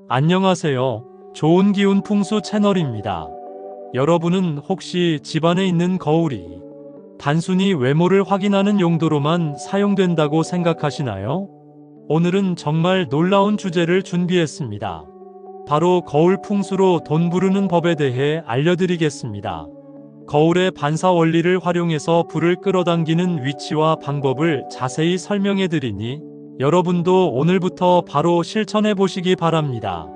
안녕하세요. 좋은 기운 풍수 채널입니다. 여러분은 혹시 집안에 있는 거울이 단순히 외모를 확인하는 용도로만 사용된다고 생각하시나요? 오늘은 정말 놀라운 주제를 준비했습니다. 바로 거울 풍수로 돈 부르는 법에 대해 알려드리겠습니다. 거울의 반사 원리를 활용해서 불을 끌어당기는 위치와 방법을 자세히 설명해드리니 여러분도 오늘부터 바로 실천해 보시기 바랍니다.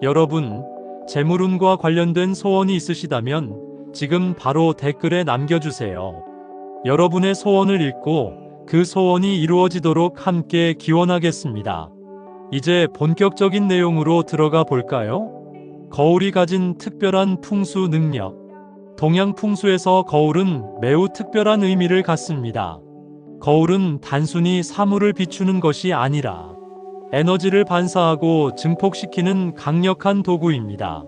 여러분, 재물운과 관련된 소원이 있으시다면 지금 바로 댓글에 남겨주세요. 여러분의 소원을 읽고 그 소원이 이루어지도록 함께 기원하겠습니다. 이제 본격적인 내용으로 들어가 볼까요? 거울이 가진 특별한 풍수 능력. 동양 풍수에서 거울은 매우 특별한 의미를 갖습니다. 거울은 단순히 사물을 비추는 것이 아니라 에너지를 반사하고 증폭시키는 강력한 도구입니다.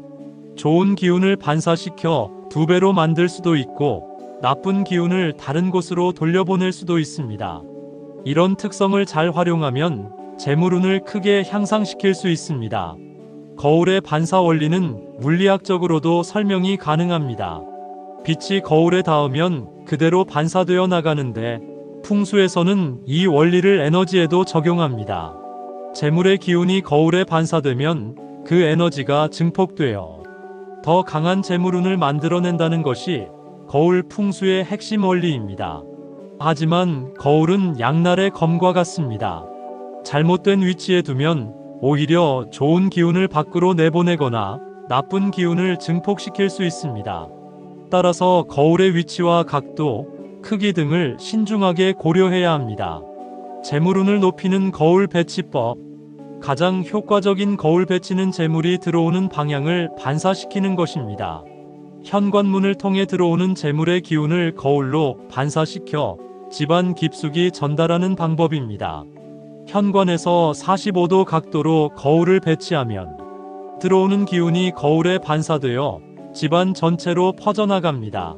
좋은 기운을 반사시켜 2배로 만들 수도 있고 나쁜 기운을 다른 곳으로 돌려보낼 수도 있습니다. 이런 특성을 잘 활용하면 재물운을 크게 향상시킬 수 있습니다. 거울의 반사 원리는 물리학적으로도 설명이 가능합니다. 빛이 거울에 닿으면 그대로 반사되어 나가는데 풍수에서는 이 원리를 에너지에도 적용합니다. 재물의 기운이 거울에 반사되면 그 에너지가 증폭되어 더 강한 재물운을 만들어낸다는 것이 거울 풍수의 핵심 원리입니다. 하지만 거울은 양날의 검과 같습니다. 잘못된 위치에 두면 오히려 좋은 기운을 밖으로 내보내거나 나쁜 기운을 증폭시킬 수 있습니다. 따라서 거울의 위치와 각도, 크기 등을 신중하게 고려해야 합니다. 재물운을 높이는 거울 배치법. 가장 효과적인 거울 배치는 재물이 들어오는 방향을 반사시키는 것입니다. 현관문을 통해 들어오는 재물의 기운을 거울로 반사시켜 집안 깊숙이 전달하는 방법입니다. 현관에서 45도 각도로 거울을 배치하면 들어오는 기운이 거울에 반사되어 집안 전체로 퍼져나갑니다.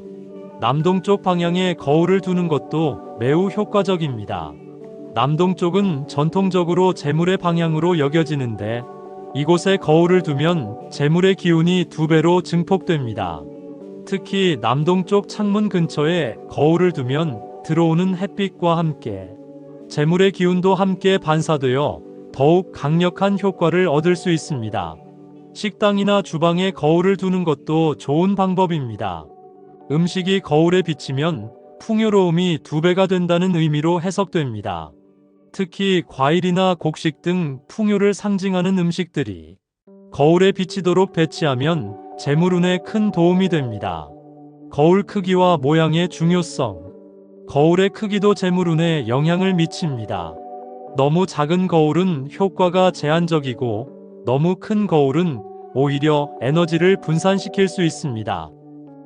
남동쪽 방향에 거울을 두는 것도 매우 효과적입니다. 남동쪽은 전통적으로 재물의 방향으로 여겨지는데 이곳에 거울을 두면 재물의 기운이 2배로 증폭됩니다. 특히 남동쪽 창문 근처에 거울을 두면 들어오는 햇빛과 함께 재물의 기운도 함께 반사되어 더욱 강력한 효과를 얻을 수 있습니다. 식당이나 주방에 거울을 두는 것도 좋은 방법입니다. 음식이 거울에 비치면 풍요로움이 2배가 된다는 의미로 해석됩니다. 특히 과일이나 곡식 등 풍요를 상징하는 음식들이 거울에 비치도록 배치하면 재물운에 큰 도움이 됩니다. 거울 크기와 모양의 중요성. 거울의 크기도 재물운에 영향을 미칩니다. 너무 작은 거울은 효과가 제한적이고 너무 큰 거울은 오히려 에너지를 분산시킬 수 있습니다.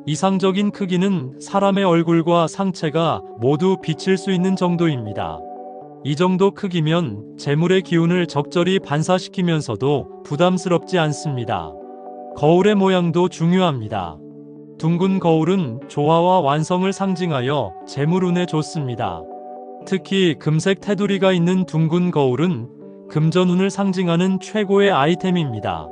이상적인 크기는 사람의 얼굴과 상체가 모두 비칠 수 있는 정도입니다. 이 정도 크기면 재물의 기운을 적절히 반사시키면서도 부담스럽지 않습니다. 거울의 모양도 중요합니다. 둥근 거울은 조화와 완성을 상징하여 재물운에 좋습니다. 특히 금색 테두리가 있는 둥근 거울은 금전운을 상징하는 최고의 아이템입니다.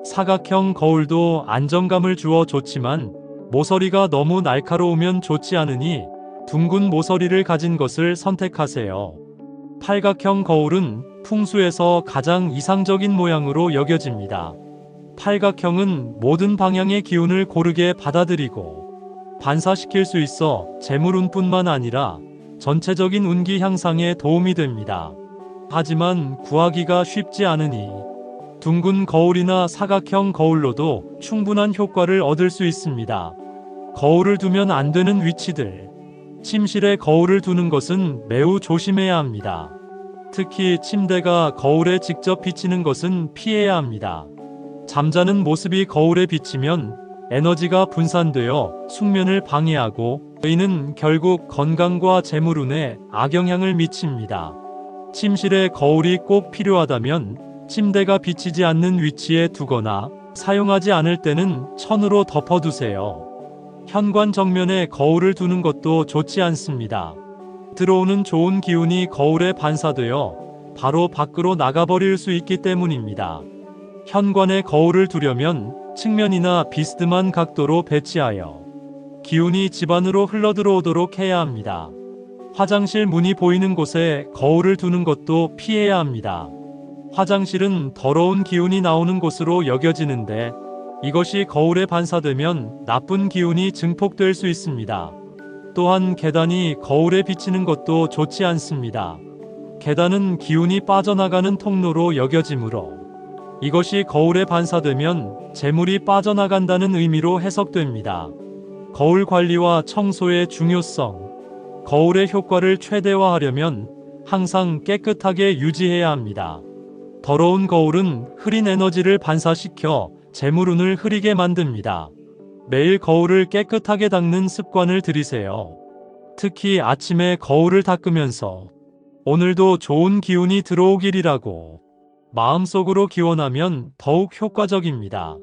사각형 거울도 안정감을 주어 좋지만 모서리가 너무 날카로우면 좋지 않으니 둥근 모서리를 가진 것을 선택하세요. 팔각형 거울은 풍수에서 가장 이상적인 모양으로 여겨집니다. 팔각형은 모든 방향의 기운을 고르게 받아들이고 반사시킬 수 있어 재물운뿐만 아니라 전체적인 운기 향상에 도움이 됩니다. 하지만 구하기가 쉽지 않으니 둥근 거울이나 사각형 거울로도 충분한 효과를 얻을 수 있습니다. 거울을 두면 안 되는 위치들. 침실에 거울을 두는 것은 매우 조심해야 합니다. 특히 침대가 거울에 직접 비치는 것은 피해야 합니다. 잠자는 모습이 거울에 비치면 에너지가 분산되어 숙면을 방해하고 이는 결국 건강과 재물운에 악영향을 미칩니다. 침실에 거울이 꼭 필요하다면 침대가 비치지 않는 위치에 두거나 사용하지 않을 때는 천으로 덮어두세요. 현관 정면에 거울을 두는 것도 좋지 않습니다. 들어오는 좋은 기운이 거울에 반사되어 바로 밖으로 나가버릴 수 있기 때문입니다. 현관에 거울을 두려면 측면이나 비스듬한 각도로 배치하여 기운이 집 안으로 흘러들어오도록 해야 합니다. 화장실 문이 보이는 곳에 거울을 두는 것도 피해야 합니다. 화장실은 더러운 기운이 나오는 곳으로 여겨지는데 이것이 거울에 반사되면 나쁜 기운이 증폭될 수 있습니다. 또한 계단이 거울에 비치는 것도 좋지 않습니다. 계단은 기운이 빠져나가는 통로로 여겨지므로 이것이 거울에 반사되면 재물이 빠져나간다는 의미로 해석됩니다. 거울 관리와 청소의 중요성. 거울의 효과를 최대화하려면 항상 깨끗하게 유지해야 합니다. 더러운 거울은 흐린 에너지를 반사시켜 재물운을 흐리게 만듭니다. 매일 거울을 깨끗하게 닦는 습관을 들이세요. 특히 아침에 거울을 닦으면서 오늘도 좋은 기운이 들어오기리라고 마음속으로 기원하면 더욱 효과적입니다.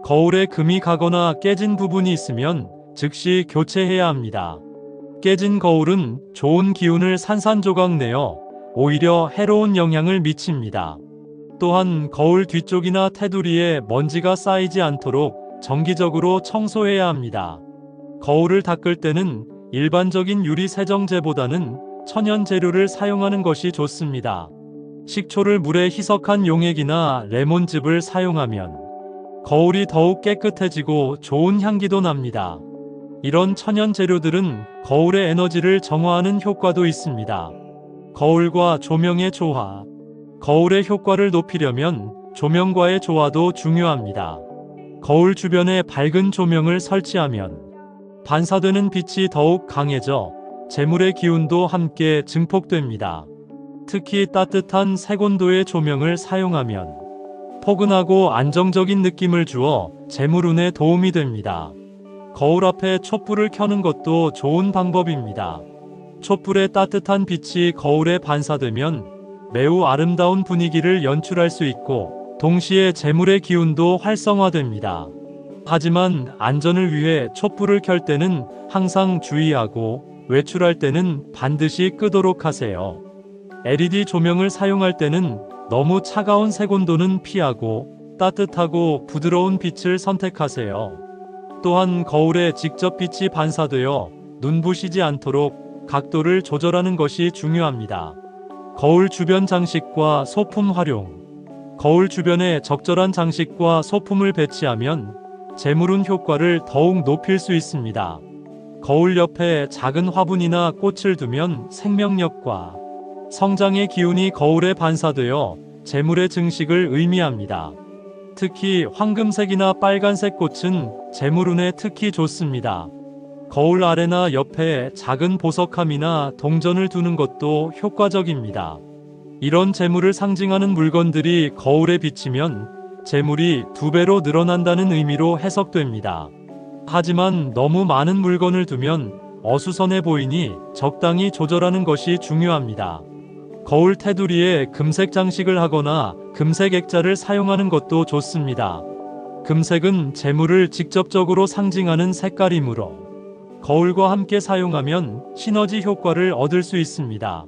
거울에 금이 가거나 깨진 부분이 있으면 즉시 교체해야 합니다. 깨진 거울은 좋은 기운을 산산조각 내어 오히려 해로운 영향을 미칩니다. 또한 거울 뒤쪽이나 테두리에 먼지가 쌓이지 않도록 정기적으로 청소해야 합니다. 거울을 닦을 때는 일반적인 유리 세정제보다는 천연 재료를 사용하는 것이 좋습니다. 식초를 물에 희석한 용액이나 레몬즙을 사용하면 거울이 더욱 깨끗해지고 좋은 향기도 납니다. 이런 천연 재료들은 거울의 에너지를 정화하는 효과도 있습니다. 거울과 조명의 조화. 거울의 효과를 높이려면 조명과의 조화도 중요합니다. 거울 주변에 밝은 조명을 설치하면 반사되는 빛이 더욱 강해져 재물의 기운도 함께 증폭됩니다. 특히 따뜻한 색온도의 조명을 사용하면 포근하고 안정적인 느낌을 주어 재물운에 도움이 됩니다. 거울 앞에 촛불을 켜는 것도 좋은 방법입니다. 촛불의 따뜻한 빛이 거울에 반사되면 매우 아름다운 분위기를 연출할 수 있고 동시에 재물의 기운도 활성화됩니다. 하지만 안전을 위해 촛불을 켤 때는 항상 주의하고 외출할 때는 반드시 끄도록 하세요. LED 조명을 사용할 때는 너무 차가운 색온도는 피하고 따뜻하고 부드러운 빛을 선택하세요. 또한 거울에 직접 빛이 반사되어 눈부시지 않도록 각도를 조절하는 것이 중요합니다. 거울 주변 장식과 소품 활용. 거울 주변에 적절한 장식과 소품을 배치하면 재물운 효과를 더욱 높일 수 있습니다. 거울 옆에 작은 화분이나 꽃을 두면 생명력과 성장의 기운이 거울에 반사되어 재물의 증식을 의미합니다. 특히 황금색이나 빨간색 꽃은 재물운에 특히 좋습니다. 거울 아래나 옆에 작은 보석함이나 동전을 두는 것도 효과적입니다. 이런 재물을 상징하는 물건들이 거울에 비치면 재물이 2배로 늘어난다는 의미로 해석됩니다. 하지만 너무 많은 물건을 두면 어수선해 보이니 적당히 조절하는 것이 중요합니다. 거울 테두리에 금색 장식을 하거나 금색 액자를 사용하는 것도 좋습니다. 금색은 재물을 직접적으로 상징하는 색깔이므로 거울과 함께 사용하면 시너지 효과를 얻을 수 있습니다.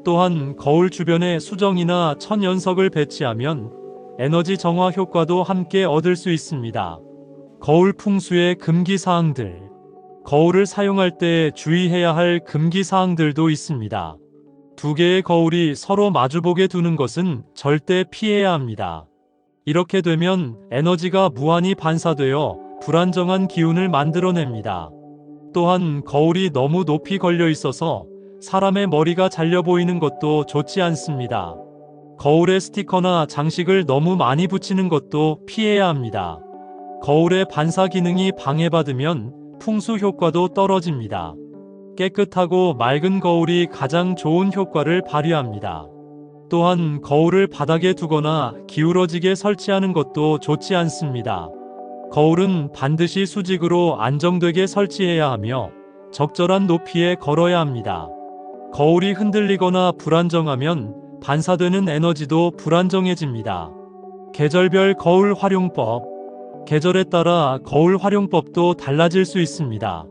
또한 거울 주변에 수정이나 천연석을 배치하면 에너지 정화 효과도 함께 얻을 수 있습니다. 거울 풍수의 금기사항들. 거울을 사용할 때 주의해야 할 금기사항들도 있습니다. 2개의 거울이 서로 마주보게 두는 것은 절대 피해야 합니다. 이렇게 되면 에너지가 무한히 반사되어 불안정한 기운을 만들어냅니다. 또한 거울이 너무 높이 걸려 있어서 사람의 머리가 잘려 보이는 것도 좋지 않습니다. 거울에 스티커나 장식을 너무 많이 붙이는 것도 피해야 합니다. 거울의 반사 기능이 방해받으면 풍수 효과도 떨어집니다. 깨끗하고 맑은 거울이 가장 좋은 효과를 발휘합니다. 또한 거울을 바닥에 두거나 기울어지게 설치하는 것도 좋지 않습니다. 거울은 반드시 수직으로 안정되게 설치해야 하며 적절한 높이에 걸어야 합니다. 거울이 흔들리거나 불안정하면 반사되는 에너지도 불안정해집니다. 계절별 거울 활용법. 계절에 따라 거울 활용법도 달라질 수 있습니다.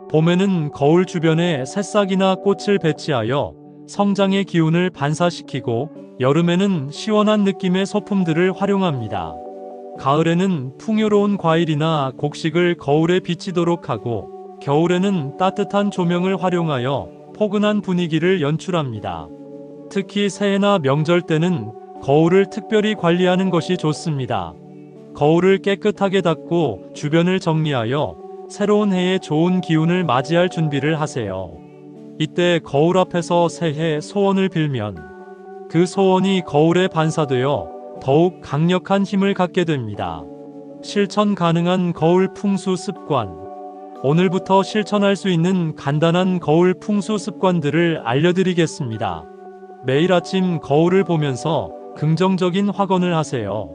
봄에는 거울 주변에 새싹이나 꽃을 배치하여 성장의 기운을 반사시키고 여름에는 시원한 느낌의 소품들을 활용합니다. 가을에는 풍요로운 과일이나 곡식을 거울에 비치도록 하고, 겨울에는 따뜻한 조명을 활용하여 포근한 분위기를 연출합니다. 특히 새해나 명절 때는 거울을 특별히 관리하는 것이 좋습니다. 거울을 깨끗하게 닦고 주변을 정리하여 새로운 해에 좋은 기운을 맞이할 준비를 하세요. 이때 거울 앞에서 새해 소원을 빌면 그 소원이 거울에 반사되어 더욱 강력한 힘을 갖게 됩니다. 실천 가능한 거울 풍수 습관. 오늘부터 실천할 수 있는 간단한 거울 풍수 습관들을 알려드리겠습니다. 매일 아침 거울을 보면서 긍정적인 확언을 하세요.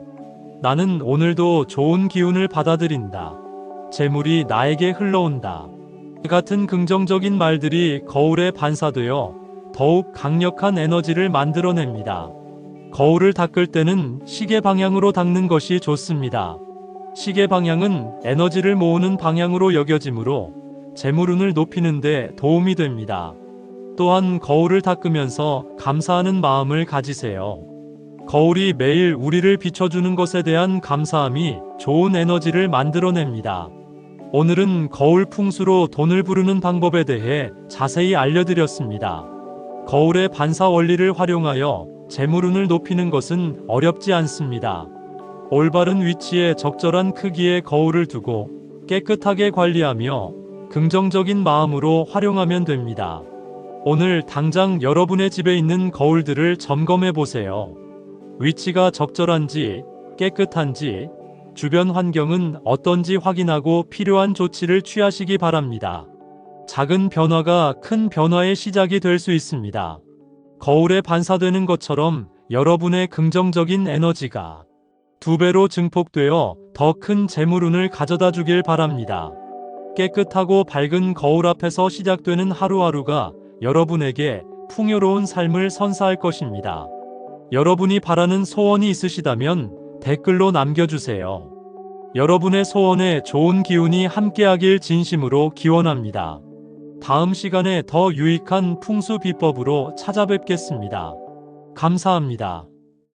나는 오늘도 좋은 기운을 받아들인다. 재물이 나에게 흘러온다. 같은 긍정적인 말들이 거울에 반사되어 더욱 강력한 에너지를 만들어냅니다. 거울을 닦을 때는 시계 방향으로 닦는 것이 좋습니다. 시계 방향은 에너지를 모으는 방향으로 여겨지므로 재물운을 높이는 데 도움이 됩니다. 또한 거울을 닦으면서 감사하는 마음을 가지세요. 거울이 매일 우리를 비춰주는 것에 대한 감사함이 좋은 에너지를 만들어냅니다. 오늘은 거울 풍수로 돈을 부르는 방법에 대해 자세히 알려드렸습니다. 거울의 반사 원리를 활용하여 재물운을 높이는 것은 어렵지 않습니다. 올바른 위치에 적절한 크기의 거울을 두고 깨끗하게 관리하며 긍정적인 마음으로 활용하면 됩니다. 오늘 당장 여러분의 집에 있는 거울들을 점검해 보세요. 위치가 적절한지, 깨끗한지, 주변 환경은 어떤지 확인하고 필요한 조치를 취하시기 바랍니다. 작은 변화가 큰 변화의 시작이 될 수 있습니다. 거울에 반사되는 것처럼 여러분의 긍정적인 에너지가 2배로 증폭되어 더 큰 재물운을 가져다 주길 바랍니다. 깨끗하고 밝은 거울 앞에서 시작되는 하루하루가 여러분에게 풍요로운 삶을 선사할 것입니다. 여러분이 바라는 소원이 있으시다면 댓글로 남겨주세요. 여러분의 소원에 좋은 기운이 함께하길 진심으로 기원합니다. 다음 시간에 더 유익한 풍수 비법으로 찾아뵙겠습니다. 감사합니다.